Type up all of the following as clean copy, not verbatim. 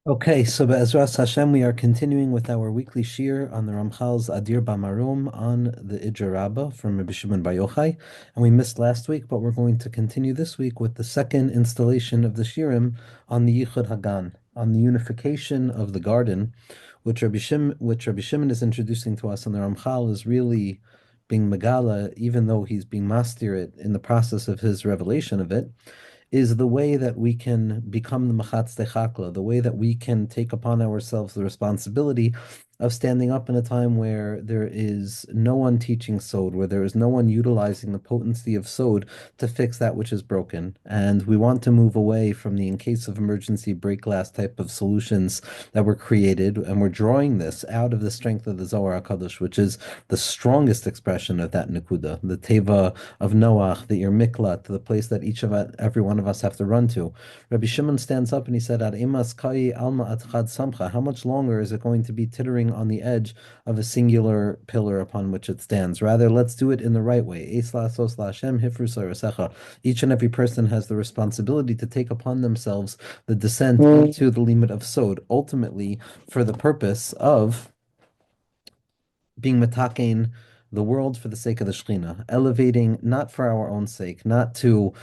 Okay, so Be'ezras Hashem, we are continuing with our weekly shir on the Ramchal's Adir BaMarom on the Ijra Rabbah from Rabbi Shimon Bar Yochai. And we missed last week, but we're going to continue this week with the second installation of the shirim on the Yichud Hagan, on the unification of the garden, which Rabbi Shimon is introducing to us, and the Ramchal is really being Megala, even though he's being mastir it in the process of his revelation of it, is the way that we can become the Machatz Techakla, the way that we can take upon ourselves the responsibility of standing up in a time where there is no one teaching Sod, where there is no one utilizing the potency of Sod to fix that which is broken. And we want to move away from the in case of emergency break glass type of solutions that were created, and we're drawing this out of the strength of the Zohar HaKadosh, which is the strongest expression of that Nakuda, the Teva of Noach, the Ir Miklat, the place that every one of us have to run to. Rabbi Shimon stands up and he said, Ad emas kai alma at chad samcha. How much longer is it going to be tittering on the edge of a singular pillar upon which it stands? Rather, let's do it in the right way. Eis la'asos la'Hashem hifru sarasecha. Each and every person has the responsibility to take upon themselves the descent into the limit of Sod, ultimately for the purpose of being metakein the world for the sake of the Shekhinah, elevating not for our own sake, not to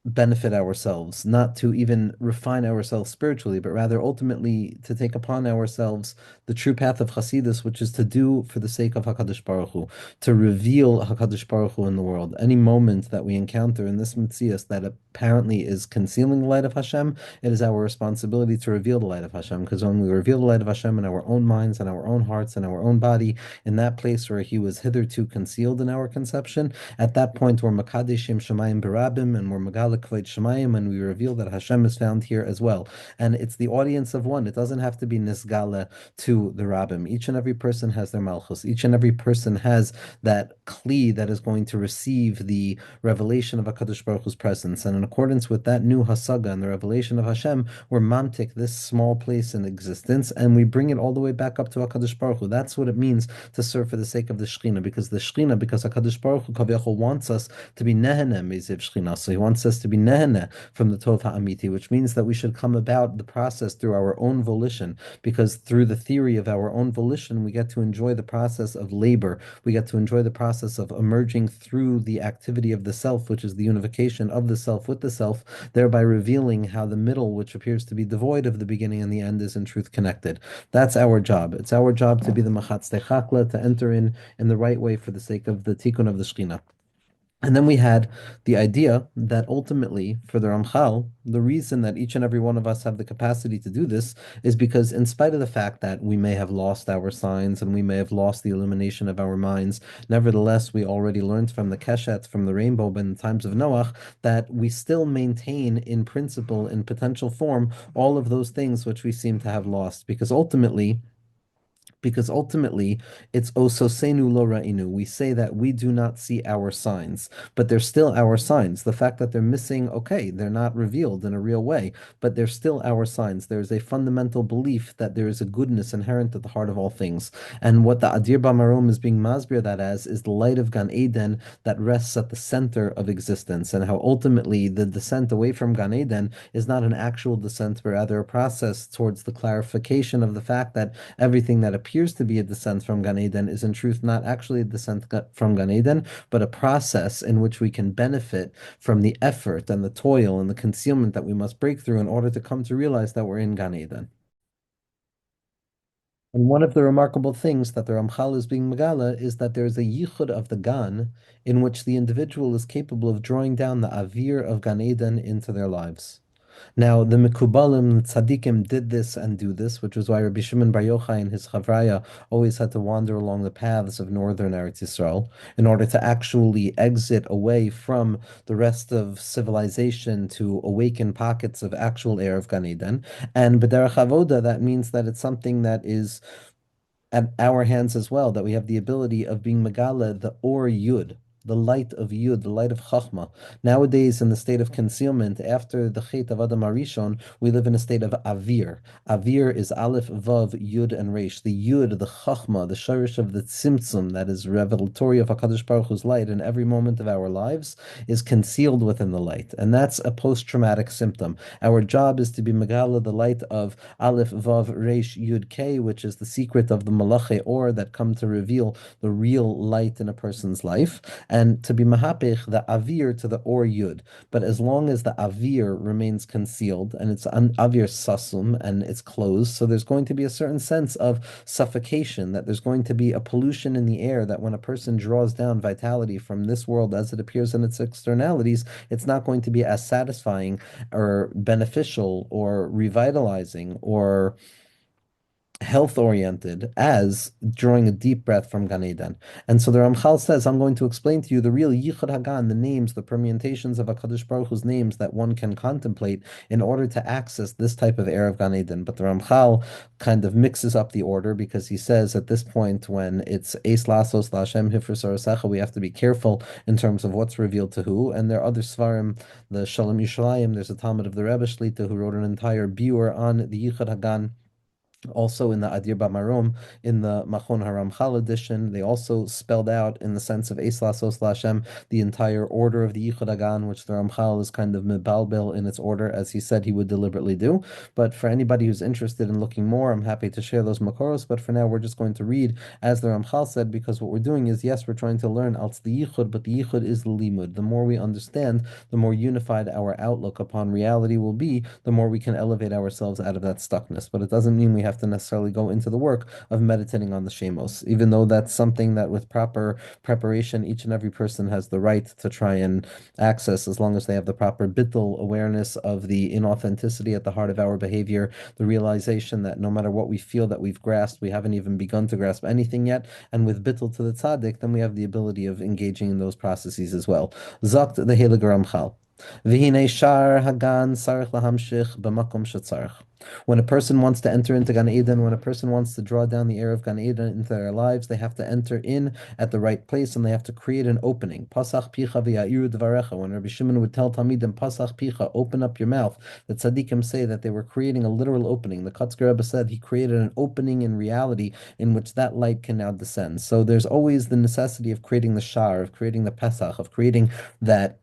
benefit ourselves, not to even refine ourselves spiritually, but rather ultimately to take upon ourselves the true path of Hasidus, which is to do for the sake of Hakadosh Baruch Hu, to reveal Hakadosh Baruch Hu in the world. Any moment that we encounter in this Metzias that apparently is concealing the light of Hashem, it is our responsibility to reveal the light of Hashem. Because when we reveal the light of Hashem in our own minds and our own hearts and our own body, in that place where He was hitherto concealed in our conception, at that point we're Makadeshim Shemayim Barabim and we're Megala Kvod Shemayim, and we reveal that Hashem is found here as well. And it's the audience of one. It doesn't have to be Nisgala to the Rabbim. Each and every person has their Malchus. Each and every person has that Kli that is going to receive the revelation of HaKadosh Baruch Hu's presence. And in accordance with that new Hasaga and the revelation of Hashem, we're mamtik this small place in existence and we bring it all the way back up to HaKadosh Baruch Hu. That's what it means to serve for the sake of the Shekhinah, because HaKadosh Baruch Hu Kaviyachol wants us to be Nehene Meziv Shekhinah. So He wants us to be Nehene from the Tov Ha'amiti, which means that we should come about the process through our own volition, because through the theory of our own volition, we get to enjoy the process of labor. We get to enjoy the process of emerging through the activity of the self, which is the unification of the self with the self, thereby revealing how the middle, which appears to be devoid of the beginning and the end, is in truth connected. That's our job. It's our job to be the Machatz Techakla, to enter in the right way for the sake of the Tikkun of the Shekhinah. And then we had the idea that ultimately, for the Ramchal, the reason that each and every one of us have the capacity to do this is because, in spite of the fact that we may have lost our signs and we may have lost the illumination of our minds, nevertheless, we already learned from the Keshet, from the rainbow, but in the times of Noach, that we still maintain in principle, in potential form, all of those things which we seem to have lost. Because ultimately it's ososenu lo ra'inu. We say that we do not see our signs, but they're still our signs. The fact that they're missing, okay, they're not revealed in a real way, but they're still our signs. There's a fundamental belief that there is a goodness inherent at the heart of all things. And what the Adir BaMarom is being masbir that as is the light of Gan Eden that rests at the center of existence, and how ultimately the descent away from Gan Eden is not an actual descent, but rather a process towards the clarification of the fact that everything that appears to be a descent from Gan Eden is in truth not actually a descent from Gan Eden, but a process in which we can benefit from the effort and the toil and the concealment that we must break through in order to come to realize that we're in Gan Eden. And one of the remarkable things that the Ramchal is being Megala is that there is a yichud of the Gan in which the individual is capable of drawing down the Avir of Gan Eden into their lives. Now, the Mekubalim, Tzaddikim did this and do this, which was why Rabbi Shimon Bar Yochai and his Chavraya always had to wander along the paths of northern Eretz Yisrael in order to actually exit away from the rest of civilization to awaken pockets of actual air of Gan Eden. And B'derech Avoda, that means that it's something that is at our hands as well, that we have the ability of being Megala, the Or Yud. the light of Yud, the light of Chachma. Nowadays, in the state of concealment, after the Chet of Adam Arishon, we live in a state of Avir. Avir is Aleph, Vav, Yud, and Resh. The Yud, the Chachma, the Sharish of the Tzimtzum, that is revelatory of HaKadosh Baruch Hu's light in every moment of our lives, is concealed within the light. And that's a post-traumatic symptom. Our job is to be Megala, the light of Aleph, Vav, Resh, Yud, K, which is the secret of the Malache Or that come to reveal the real light in a person's life, and to be Mahapich, the Avir to the Or Yud. But as long as the Avir remains concealed, and it's an Avir Sasum, and it's closed, so there's going to be a certain sense of suffocation, that there's going to be a pollution in the air, that when a person draws down vitality from this world as it appears in its externalities, it's not going to be as satisfying or beneficial or revitalizing or health oriented as drawing a deep breath from Gan Eden. And so the Ramchal says, I'm going to explain to you the real Yichud Hagan, the names, the permutations of HaKadosh Baruch Hu's names that one can contemplate in order to access this type of air of Gan Eden. But the Ramchal kind of mixes up the order, because he says at this point, when it's Eis Lasos Lashem Hifr Sarasecha, we have to be careful in terms of what's revealed to who. And there are other Svarim, the Shalom Yishalayim, there's a Talmud of the Rebbe Shlita who wrote an entire biur on the Yichud Hagan. Also in the Adir BaMarom, in the Machon HaRamchal edition, they also spelled out in the sense of Eis Lasos Lashem the entire order of the Yichud Hagan, which the Ramchal is kind of mebalbel in its order, as he said he would deliberately do. But for anybody who's interested in looking more, I'm happy to share those makoros. But for now, we're just going to read as the Ramchal said, because what we're doing is, yes, we're trying to learn Alts the Yichud, but the Yichud is the limud. The more we understand, the more unified our outlook upon reality will be, the more we can elevate ourselves out of that stuckness. But it doesn't mean we have to necessarily go into the work of meditating on the Shemos, even though that's something that with proper preparation, each and every person has the right to try and access, as long as they have the proper bittul awareness of the inauthenticity at the heart of our behavior, the realization that no matter what we feel that we've grasped, we haven't even begun to grasp anything yet. And with bittul to the tzaddik, then we have the ability of engaging in those processes as well. Zakt the Heilige Ramchal. V'hinei shar hagan sarich lahamshich b'makom shetzarich. When a person wants to enter into Gan Eden, when a person wants to draw down the air of Gan Eden into their lives, they have to enter in at the right place, and they have to create an opening. Pasach picha v'ya'iru dvarecha. When Rabbi Shimon would tell Talmidim, Pasach picha, open up your mouth, the tzaddikim say that they were creating a literal opening. The Kotzker Rebbe said he created an opening in reality in which that light can now descend. So there's always the necessity of creating the shar, of creating the pesach, of creating that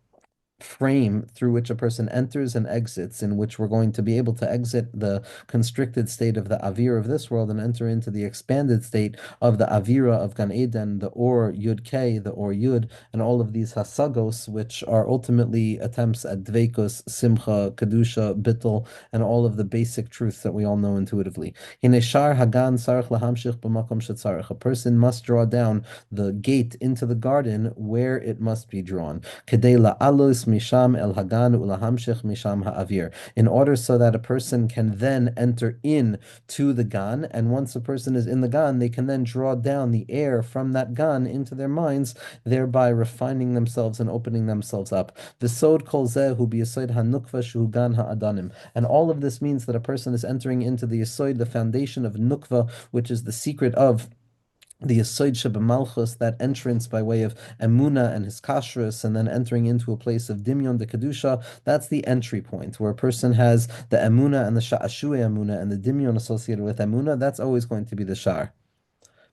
frame through which a person enters and exits, in which we're going to be able to exit the constricted state of the avir of this world and enter into the expanded state of the avira of Gan Eden, the Or Yud K, the Or Yud, and all of these hasagos, which are ultimately attempts at dveikus, simcha, kedusha, bittul, and all of the basic truths that we all know intuitively. Hineshar hagan sarich lahamshich b'makom shetzarich. A person must draw down the gate into the garden where it must be drawn. Kedei la'alus misham el hagan ulahamshich misham ha'avir. In order so that a person can then enter in to the gan, and once a person is in the gan, they can then draw down the air from that gan into their minds, thereby refining themselves and opening themselves up. V'sod kol zeh hu b'yesod hanukva shu gan ha'adanim. And all of this means that a person is entering into the yesod, the foundation of nukva, which is the secret of the Yesod Shebemalchus, that entrance by way of Emuna and his kashrus, and then entering into a place of Dimyon de Kedusha. That's the entry point, where a person has the Emuna and the Sha'ashui Emuna and the Dimyon associated with Emuna. That's always going to be the Shar.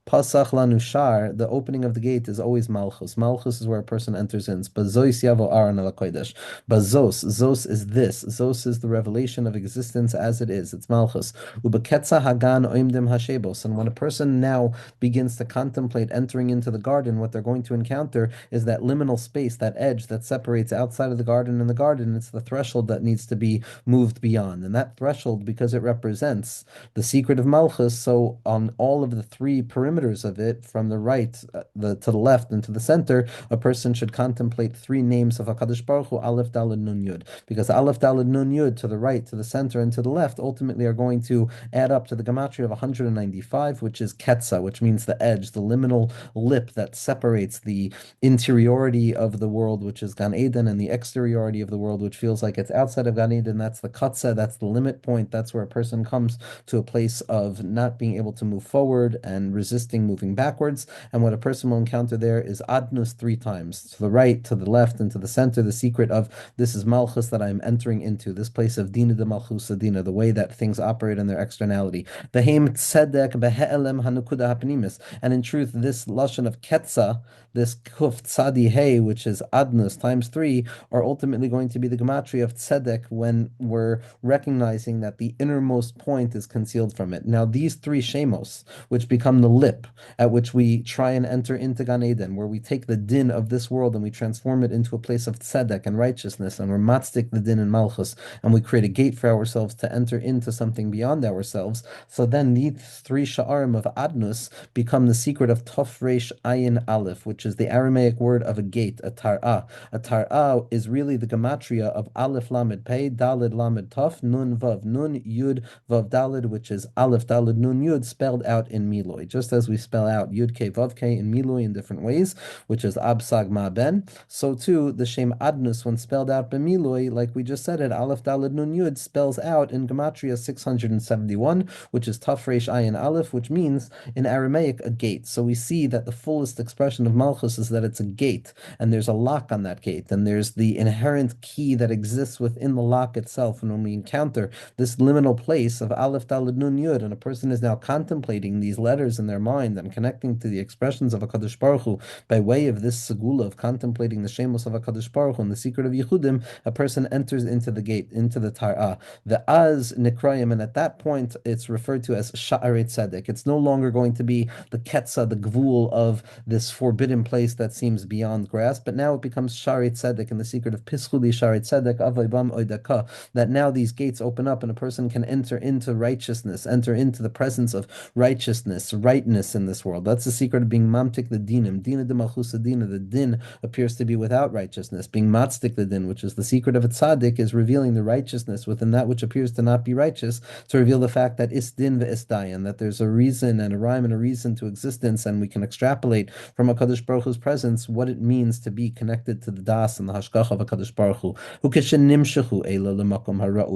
Pasach lanu shar, the opening of the gate is always malchus. Malchus is where a person enters in. Bazois yavo aron ala kodesh. Bazos, zos is this. Zos is the revelation of existence as it is. It's malchus. Ubeketza hagan oimdim hashebos. And when a person now begins to contemplate entering into the garden, what they're going to encounter is that liminal space, that edge that separates outside of the garden and the garden. It's the threshold that needs to be moved beyond. And that threshold, because it represents the secret of malchus, so on all of the three perimeters of it, from the right, to the left, and to the center, a person should contemplate three names of HaKadosh Baruch Hu, Aleph, Daled, Nun, Yud. Because Aleph, Daled, Nun, Yud, to the right, to the center, and to the left, ultimately are going to add up to the gematria of 195, which is Ketza, which means the edge, the liminal lip that separates the interiority of the world, which is Gan Eden, and the exteriority of the world, which feels like it's outside of Gan Eden. That's the Katza, that's the limit point. That's where a person comes to a place of not being able to move forward and resisting existing, moving backwards. And what a person will encounter there is Adnus three times, to the right, to the left, and to the center, the secret of this is Malchus that I'm entering into, this place of Dina de Malchus Dina, the way that things operate in their externality. Behem tzedek behe'elem hanukuda hapnimis. And in truth, this lashon of ketza, this kuf tzadi hey, which is adnus times three, are ultimately going to be the gematria of tzedek when we're recognizing that the innermost point is concealed from it. Now, these three shemos, which become the lip at which we try and enter into Gan Eden, where we take the din of this world and we transform it into a place of tzedek and righteousness, and we're matzdik the din and malchus, and we create a gate for ourselves to enter into something beyond ourselves. So then these three sha'arim of adnus become the secret of Tov Reish Ayin Aleph, which is the Aramaic word of a gate, a tar'ah. A tar'ah is really the gematria of Aleph Lamed Pei, Dalid Lamed Tov, Nun Vav Nun, Yud Vav Dalid, which is Aleph Dalid Nun Yud, spelled out in Miloi. Just as we spell out Yud Ke Vav Ke in Miloi in different ways, which is Absag Ma Ben, so too the Shem Adnus, when spelled out by Miloi, like we just said it, Aleph Dalid Nun Yud, spells out in gematria 671, which is Taf Reish Ayin Aleph, which means in Aramaic a gate. So we see that the fullest expression of Malchus is that it's a gate, and there's a lock on that gate, and there's the inherent key that exists within the lock itself. And when we encounter this liminal place of Aleph Daled Nun Yud, and a person is now contemplating these letters in their mind and connecting to the expressions of HaKadosh Baruch Hu by way of this segula of contemplating the shemos of HaKadosh Baruch Hu and the secret of Yehudim, a person enters into the gate, into the Tar'ah. The Az Nikrayim, and at that point it's referred to as Sha'arei Tzedek. It's no longer going to be the Ketza, the Gvul of this forbidden place that seems beyond grasp, but now it becomes Sha'arei Tzedek, and the secret of Pischuli Sha'arei Tzedek, Avay Bam Oidaka, that now these gates open up and a person can enter into righteousness, enter into the presence of righteousness, rightness in this world. That's the secret of being mamtik the dinim. Dina de malchus dina, the din appears to be without righteousness. Being matzdik the din, which is the secret of a tzaddik, is revealing the righteousness within that which appears to not be righteous, to reveal the fact that is din ve'isdayan, that there's a reason and a rhyme and a reason to existence, and we can extrapolate from HaKadosh Baruch Hu's presence what it means to be connected to the das and the hashgacha of HaKadosh Baruch Hu.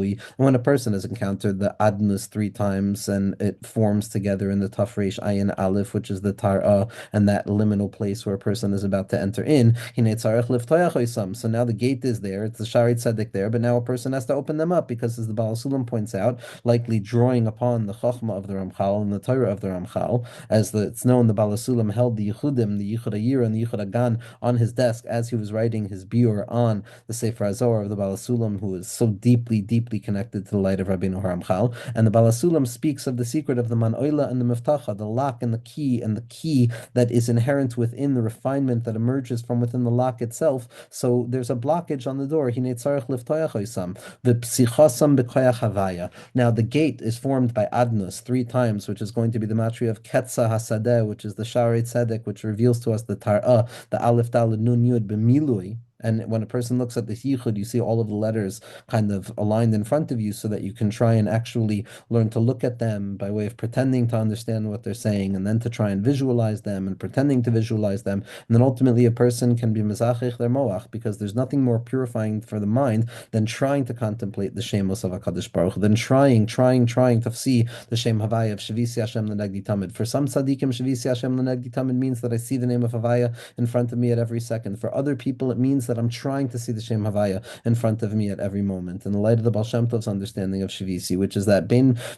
And when a person has encountered the adnus three times and it forms together in the Taf Reish Ayin Aleph, which is the Tar'ah, and that liminal place where a person is about to enter in, so now the gate is there, it's the Sha'arei Tzedek there, but now a person has to open them up because, as the Baal Sulam points out, likely drawing upon the Chachma of the Ramchal and the Torah of the Ramchal, as it's known, the Baal Sulam held the Yichudim, the Yichud Ayir and the Yichud Agan on his desk as he was writing his biur on the Sefer HaZohar of the Baal Sulam, who is so deeply, deeply connected to the light of Rabbeinu Ramchal. And the Baal Sulam speaks of the secret of the Man'oila and the Miftacha, the lock and the key that is inherent within the refinement that emerges from within the lock itself. So there's a blockage on the door. Now the gate is formed by Adnus three times, which is going to be the matri of Ketza Hasadeh, which is the Sha'arei Tzedek, which reveals to us the Tar'ah, the Aleph Daled Nun Yud B'milui. And when a person looks at the yichud, you see all of the letters kind of aligned in front of you so that you can try and actually learn to look at them by way of pretending to understand what they're saying, and then to try and visualize them and pretending to visualize them. And then ultimately a person can be mezachich their moach, because there's nothing more purifying for the mind than trying to contemplate the shemos of HaKadosh Baruch Hu, than trying to see the Shem Havaya of Shavisi Hashem L'Negdi Tamid. For some tzaddikim, Shavisi Hashem L'Negdi Tamid means that I see the name of Havaya in front of me at every second. For other people, it means that I'm trying to see the Shem Havaya in front of me at every moment. In the light of the Baal Shem Tov's understanding of Shavisi, which is that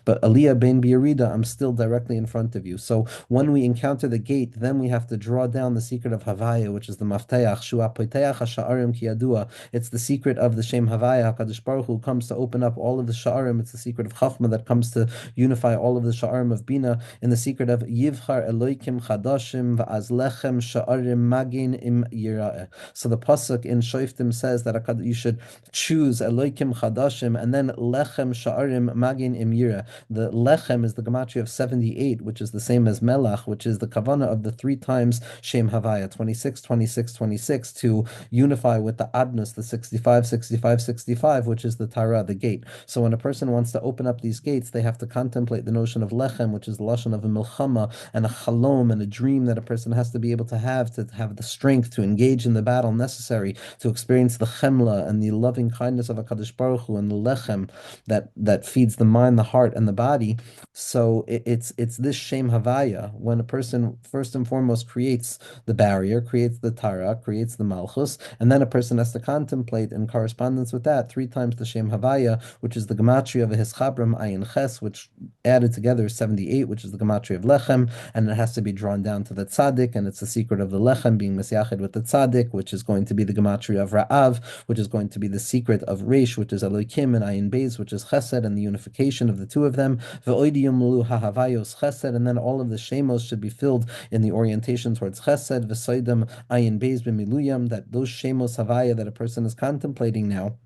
but Aliyah ben Biarida, I'm still directly in front of you. So when we encounter the gate, then we have to draw down the secret of Havaya, which is the Mafteach, Shua Poiteach HaSha'arim Ki Yadua. It's the secret of the Shem Havaya, HaKadosh Baruch Hu comes to open up all of the Sha'arim. It's the secret of Chachma that comes to unify all of the Sha'arim of Bina, in the secret of Yivchar Eloikim Chadashim Va'azlechem Sha'arim Magin Im Yira'eh. So the pasuk in Shoiftim says that you should choose Eloikim Chadashim and then Lechem Sha'arim Magin Im Yira'eh. The Lechem is the gematria of 78, which is the same as Melach, which is the kavana of the three times Shem Havaya, 26, 26, 26, to unify with the Adnus, the 65, 65, 65, which is the Tara, the gate. So when a person wants to open up these gates, they have to contemplate the notion of Lechem, which is the lashon of a milchama and a chalom and a dream that a person has to be able to have the strength to engage in the battle necessary to experience the chemla and the loving kindness of HaKadosh Baruch Hu and the lechem that feeds the mind, the heart, and the body. So it's this Shem Havaya when a person first and foremost creates the barrier, creates the Tara, creates the Malchus, and then a person has to contemplate in correspondence with that three times the Shem Havaya, which is the gematria of a Hischabram Ayin Ches, which added together is 78, which is the gematria of Lechem, and it has to be drawn down to the Tzaddik, and it's the secret of the Lechem being Mesyached with the Tzaddik, which is going to be the gematria of Ra'av, which is going to be the secret of Reish, which is Elohim, and Ayin Beis, which is Chesed, and the unification of the two of them. Ve'oidium lu hahavayos Chesed, and then all of the Shemos should be filled in the orientation towards Chesed, V'soidam Ayin Beis b'miluyam, that those Shemos Havaya that a person is contemplating now,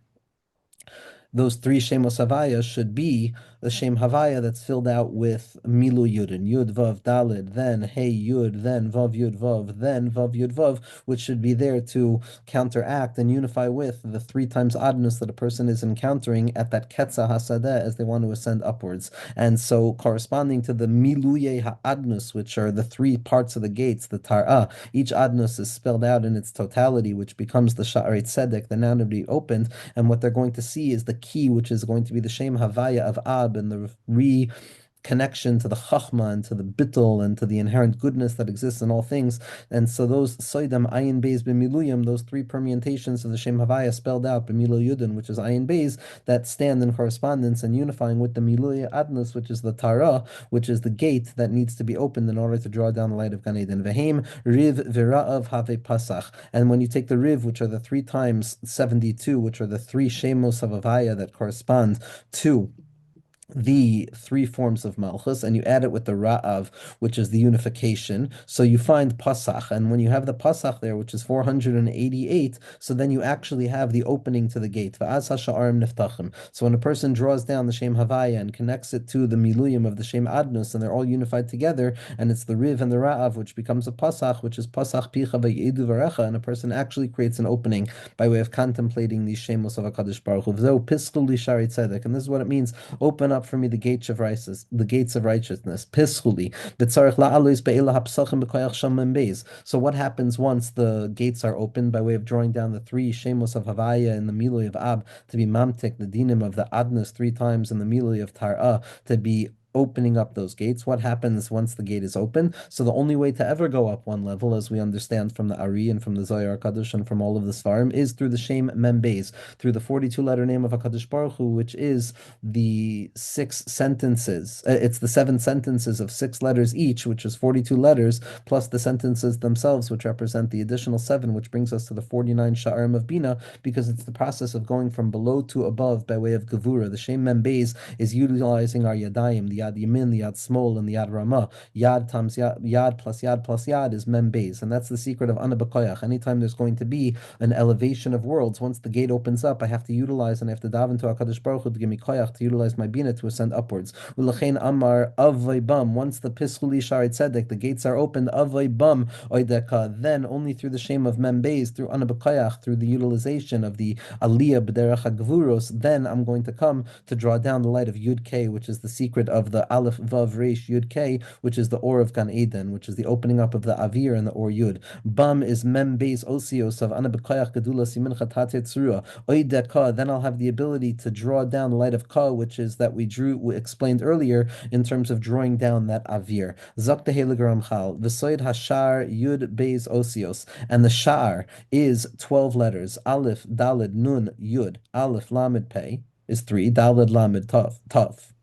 those three Shemos Havaya should be the Shem Havaya that's filled out with Milu Yudin, Yud Vav Dalid, then Hey Yud, then Vav Yud Vav, then Vav Yud Vav, which should be there to counteract and unify with the three times oddness that a person is encountering at that Ketza Hasadeh as they want to ascend upwards. And so corresponding to the Miluye Ha'adnus, which are the three parts of the gates, the Tar'ah, each adnus is spelled out in its totality, which becomes the Sha'arei Tzedek, the noun to be opened, and what they're going to see is the key, which is going to be the Shem Havaya of Ab, and the connection to the Chachma and to the Bittul and to the inherent goodness that exists in all things. And so those Soidam Ayin Beis B'miluyim, those three permutations of the Shem Havaya spelled out B'milu Yudin, which is Ayin Beis, that stand in correspondence and unifying with the Miluya Adnus, which is the Tara, which is the gate that needs to be opened in order to draw down the light of Gan Eden. Vehem Riv Vira'av Have Pasach. And when you take the Riv, which are the 3 times 72, which are the 3 Shemos of Havaya that correspond to the 3 forms of Malchus, and you add it with the Ra'av, which is the unification. So you find Pasach, and when you have the Pasach there, which is 488, so then you actually have the opening to the gate. V'az hasha'arim niftachim. So when a person draws down the Shem Havaya and connects it to the Miluyim of the Shem Adnus, and they're all unified together, and it's the Riv and the Ra'av, which becomes a Pasach, which is Pasach Picha V'yedu Varecha, and a person actually creates an opening by way of contemplating these Shemos of HaKadosh Baruch Hu. V'zeu Piskul Li Shari Tzedek, and this is what it means: open up for me the gates of righteousness, Pischuli. So what happens once the gates are opened by way of drawing down the 3 Shemos of Havaya and the Milui of Ab to be Mamtik, the dinim of the Adnus 3 times, and the Milui of Tar'ah to be opening up those gates? What happens once the gate is open? So the only way to ever go up one level, as we understand from the Ari and from the Zohar Kadosh and from all of the Svarim, is through the Shem Membeis, through the 42-letter name of HaKadosh Baruch Hu, which is the 6 sentences. It's the 7 sentences of 6 letters each, which is 42 letters, plus the sentences themselves, which represent the additional 7, which brings us to the 49 Sha'arim of Bina, because it's the process of going from below to above by way of Gevura. The Shem Membeis is utilizing our Yadayim, the Yad Yamin, the Yad Smol, and the Yad Ramah. Yad times Yad, Yad plus Yad plus Yad is Mem Beis, and that's the secret of Ana B'Koyach. Anytime there's going to be an elevation of worlds, once the gate opens up, I have to utilize and I have to daven to HaKadosh Baruch Hu to give me Koyach, to utilize my Bina to ascend upwards. U'lechein Amar Avay Bam, once the Pischuli Shari Tzedek, the gates are opened, Avay Bam Oideka, then only through the shame of Mem Beis, through Ana B'Koyach, through the utilization of the Aliyah B'derech HaGvuros, then I'm going to come to draw down the light of Yud K, which is the secret of the Aleph Vav Reish Yud K, which is the Or of Gan Eden, which is the opening up of the Avir and the Or Yud. Bam is Mem Beis Osios of Ana B'Koyach Gedula Simincha Tate Tzurua. Oideka, then I'll have the ability to draw down the light of Ka, which is that we explained earlier in terms of drawing down that Avir. Zok the Heilige Ramchal, V'soid Hashar Yud Beis Osios, and the Sha'ar is 12 letters. Aleph, Dalid, Nun, Yud, Aleph, Lamed, Pei is 3, Dalid, Lamed, Taf.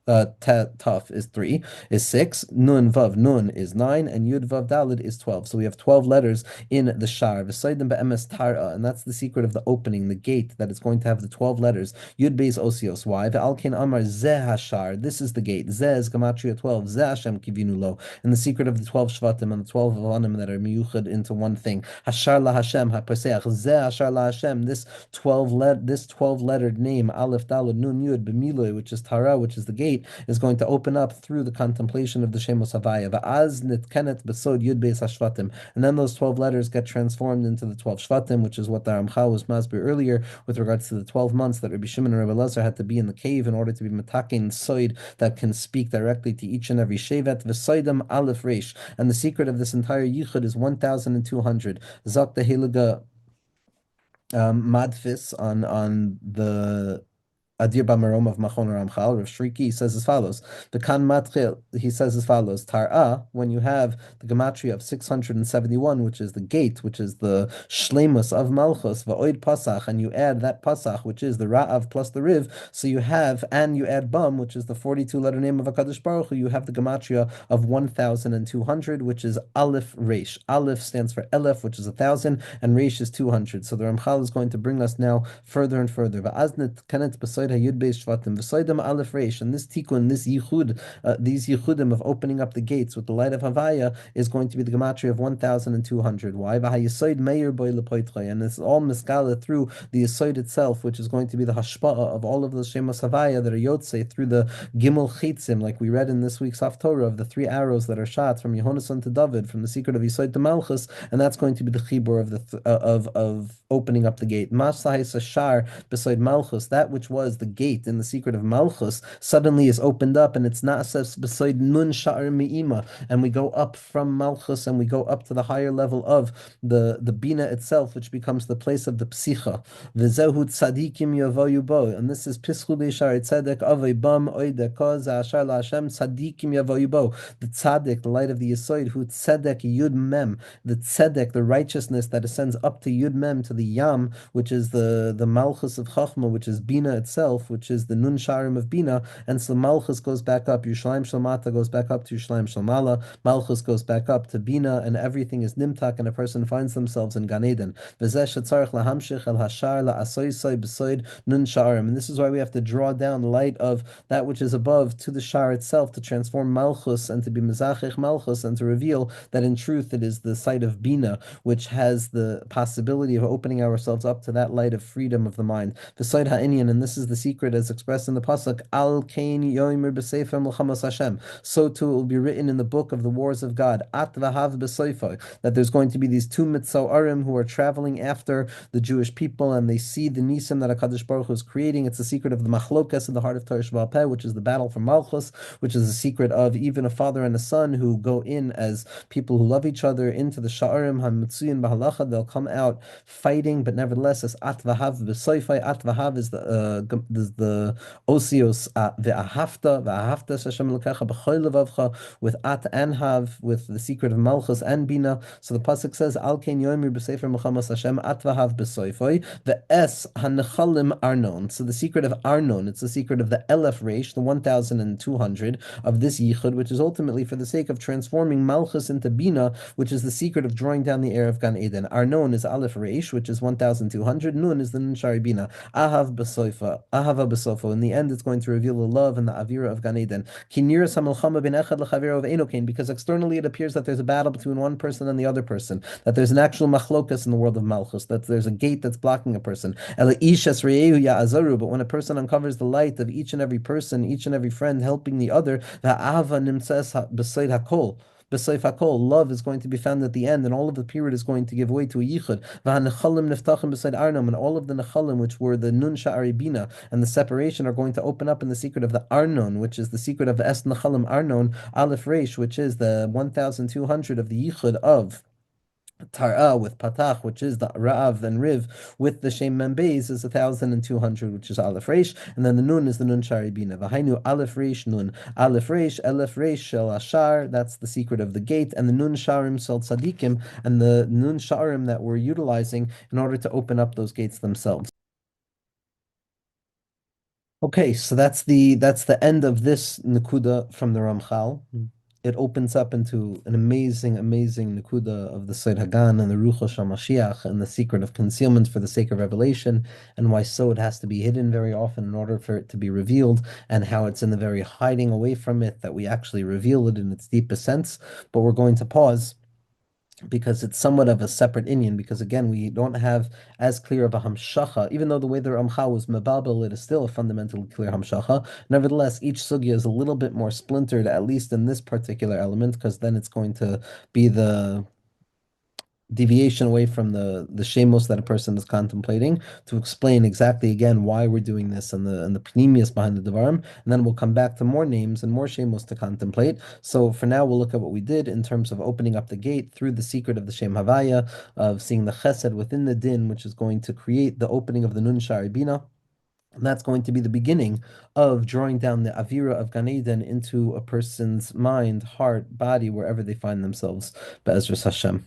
Taf is 3, is 6, Nun Vav Nun is 9, and Yud Vav Dalid is 12. So we have 12 letters in the Shar. V'soidim be'emes Tar'a, and that's the secret of the opening, the gate that is going to have the 12 letters. Yud Beis Osios. Why? Ve'alkein Amar Zeh Hashar. This is the gate. Zeh is Gematria 12. Zeh Hashem Kivinu Lo. And the secret of the 12 Shvatim and the 12 Avanim that are miyuchad into one thing. Hashar La Hashem HaPaseach. Zeh Hashar La Hashem. This 12-lettered name, Aleph Dalid Nun Yud B'miloi, which is Tara, which is the gate, is going to open up through the contemplation of the Shemos Havaya. Va'az nitkenet besod Yud Beis Hashvatim. And then those 12 letters get transformed into the 12 Shvatim, which is what the Ramchal was masbir earlier with regards to the 12 months that Rabbi Shimon and Rabbi Elazar had to be in the cave in order to be metakin soid that can speak directly to each and every shevet. V'soidam aleph reish. And the secret of this entire yichud is 1,200. Zok the Heliga Madfis on the Adir BaMarom of Machon Ramchal, Rav Shriki, he says as follows. The Kan Matchil, he says as follows. Tar'a, when you have the gematria of 671, which is the gate, which is the shlemus of Malchus, va'oid pasach, and you add that pasach, which is the Ra'av plus the Riv, so you have, and you add Bam, which is the 42-letter name of HaKadosh Baruch Hu, you have the gematria of 1,200, which is Aleph Reish. Aleph stands for Elef, which is 1,000, and Reish is 200. So the Ramchal is going to bring us now further and further. Hayud Beis Shvatim V'Soidam Aleph Reish, and this tikkun, this yichud, these yichudim of opening up the gates with the light of Havaya is going to be the gematria of 1,200. Why? V'Hayisoid Meir Boy Lepoitrei, and it's all miskala through the yisoid itself, which is going to be the hashpa'a of all of the Shemos Havaya that are yotze through the Gimel Chitzim, like we read in this week's Haftorah of the three arrows that are shot from Yehonasan to David, from the secret of Yisoid to Malchus, and that's going to be the chibur of of opening up the gate. Masahis Ashar beside Malchus, that which was the gate in the secret of Malchus, suddenly is opened up, and it's not beside Nun Sha'ar Mi'ima, and we go up from Malchus, and we go up to the higher level of the Bina itself, which becomes the place of the Psicha. V'zehu tzadikim yavoyu bo, and this is Pischu Beishar Tzedek Avei Bam Oide Koz Ashar LaHashem Tzadikim yavoyu bo. The tzaddik, the light of the Yisoid, who tzedek Yud Mem, the tzedek, the righteousness that ascends up to Yud Mem, to the Yam, which is the Malchus of Chachma, which is Bina itself, which is the Nun Sharim of Bina, and so Malchus goes back up, Yerushalayim Shalmata goes back up to Yerushalayim Shalmala, Malchus goes back up to Bina, and everything is Nimtak, and a person finds themselves in Gan Eden. V'zeh shetzarech lahamshich el hashar la'asoysay b'soid nun sharim, and this is why we have to draw down light of that which is above to the shar itself, to transform Malchus and to be Mezachich Malchus, and to reveal that in truth it is the sight of Bina which has the possibility of opening ourselves up to that light of freedom of the mind. Beside ha'inyan, and this is the secret as expressed in the pasuk, Al kain yoimer b'sefer milchamas Hashem. So too it will be written in the book of the wars of God, At v'hav b'soifa, that there's going to be these two mitzoarim who are traveling after the Jewish people, and they see the nisim that HaKadosh Baruch Hu is creating. It's the secret of the machlokas in the heart of Torah Sheba'al Peh, which is the battle for Malchus, which is the secret of even a father and a son who go in as people who love each other into the sha'arim hamitzuyin b'halacha. They'll come out fighting, but nevertheless, as at v'hav b'soifai. At v'hav is the osios ve'ahavta Hashem l'kecha b'choy levavcha, with at and hav, with the secret of Malchus and Bina. So the pasuk says, Al ken yomer b'sefer Muhammad Hashem at v'hav b'soifai, the es hanechalim arnon. So the secret of Arnon, it's the secret of the Elef Reish, the 1,200 of this yichud, which is ultimately for the sake of transforming Malchus into Bina, which is the secret of drawing down the air of Gan Eden. Arnon is Aleph Reish, which is 1,200. Nun is the Nun Shari Bina. Ahav b'soifa, Ahava b'sofo. In the end, it's going to reveal the love and the avira of Gan Eden. Kinyiras hamilchama ben echad l'chaviro of enokain, because externally it appears that there's a battle between one person and the other person, that there's an actual machlokas in the world of Malchus, that there's a gate that's blocking a person. But when a person uncovers the light of each and every person, each and every friend helping the other, love is going to be found at the end, and all of the period is going to give way to a yichud. And all of the nechalim, which were the nun sha'ari bina and the separation, are going to open up in the secret of the arnon, which is the secret of the es nechalim arnon aleph reish, which is the 1,200 of the yichud of Tar'a with Patach, which is the Ra'av, and Riv with the Shem Membeis is 1,200, which is Aleph Reish, and then the Nun is the Nun Shari Bina. V'hainu Aleph Reish Nun. Aleph Reish, Elef Reish Shel Ashar, that's the secret of the gate, and the Nun Sharim Shel Tzadikim, and the Nun Sharim that we're utilizing in order to open up those gates themselves. Okay, so that's the end of this Nakuda from the Ramchal. It opens up into an amazing, amazing Nakuda of the Seir Hagan and the Ruach HaMashiach and the secret of concealment for the sake of revelation, and why so it has to be hidden very often in order for it to be revealed, and how it's in the very hiding away from it that we actually reveal it in its deepest sense. But we're going to pause because it's somewhat of a separate Indian, because again, we don't have as clear of a hamshacha, even though the way the Ramchal was mebabel, it is still a fundamentally clear hamshacha. Nevertheless, each sugya is a little bit more splintered, at least in this particular element, because then it's going to be deviation away from the shemos that a person is contemplating to explain exactly again why we're doing this and the panemius behind the devarim, and then we'll come back to more names and more shemos to contemplate. So for now, we'll look at what we did in terms of opening up the gate through the secret of the Shem Havaya, of seeing the chesed within the din, which is going to create the opening of the Nun Shari Bina. And that's going to be the beginning of drawing down the Avira of Gan Eden into a person's mind, heart, body, wherever they find themselves. Be'ezras Hashem.